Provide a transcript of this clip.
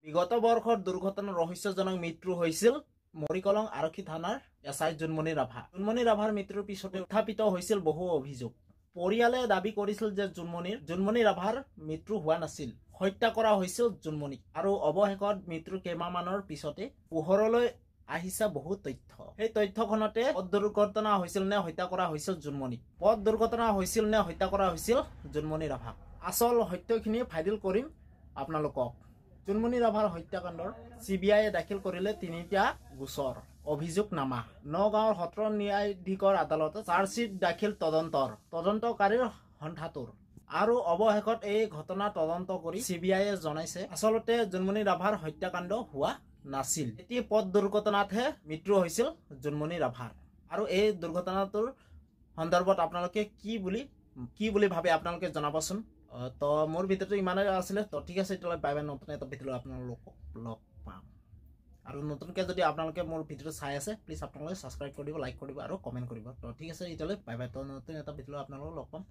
বিগত বৰ্ষৰ দুৰ্ঘটনাত ৰহস্যজনক মৃত্যু হৈছিল মৰিকলং আৰক্ষী থানাৰ এছআই জোনমণি ৰাভা। জোনমণি ৰাভাৰ মৃত্যুৰ পিছতে উত্থাপিত হৈছিল বহু অভিযোগ। পৰিয়ালে দাবী কৰিছিল যে জোনমণি ৰাভাৰ মৃত্যু হোৱা নাছিল, হত্যা কৰা হৈছিল জোনমণিক। আৰু অৱশেষত মৃত্যুৰ কেইমাহমানৰ পিছতে পোহৰলৈ আহিছে বহু তথ্য। সেই তথ্যখনতে পথ দুৰ্ঘটনা হৈছিল নে হত্যা কৰা হৈছিল জোনমণিক, পথ দুৰ্ঘটনা হৈছিল নে হত্যা কৰা হৈছিল জোনমণি ৰাভাক। আচল সত্যখিনি ফাইনেল কৰিম আপোনালোকক। জোনমণি ৰাভাৰ হত্যাকাণ্ডৰ CBI দাখিল কৰিলে 3টা গোচৰ অভিযোগনামা। নগাঁৱৰ সত্ৰ ন্যায়াধীশৰ আদালতে চাৰ্জশ্বিট দাখিল তদন্তকাৰীৰ সন্ধাটোৰ। আৰু অৱশেষত এই ঘটনা তদন্ত কৰি CBI জনাইছে আচলতে জোনমণি ৰাভাৰ হত্যাকাণ্ড হোৱা নাছিল। এটি পথ দুৰ্ঘটনাতহে মৃত্যু হৈছিল জোনমণি ৰাভাৰ। আৰু এই দুৰ্ঘটনাটোৰ সন্দৰ্ভত আপোনালোকে কি বুলি ভাবে আপোনালোকে জনাবচোন। তো মোৰ ভিডিঅ'টো ইমানেই আছিলে। তো ঠিক আছে, এতিয়ালৈ বাই বাই। নতুন এটা ভিডিঅ' আপোনালোকক লগ পাম। আৰু নতুনকৈ যদি আপোনালোকে মোৰ ভিডিঅ'টো চাই আছে, প্লিজ আপোনালোকে ছাবস্ক্ৰাইব কৰি দিব, লাইক কৰিব আৰু কমেণ্ট কৰিব। তো ঠিক আছে, এতিয়ালৈ বাই বাই। তো নতুন এটা ভিডিঅ' আপোনালোকক লগ পাম।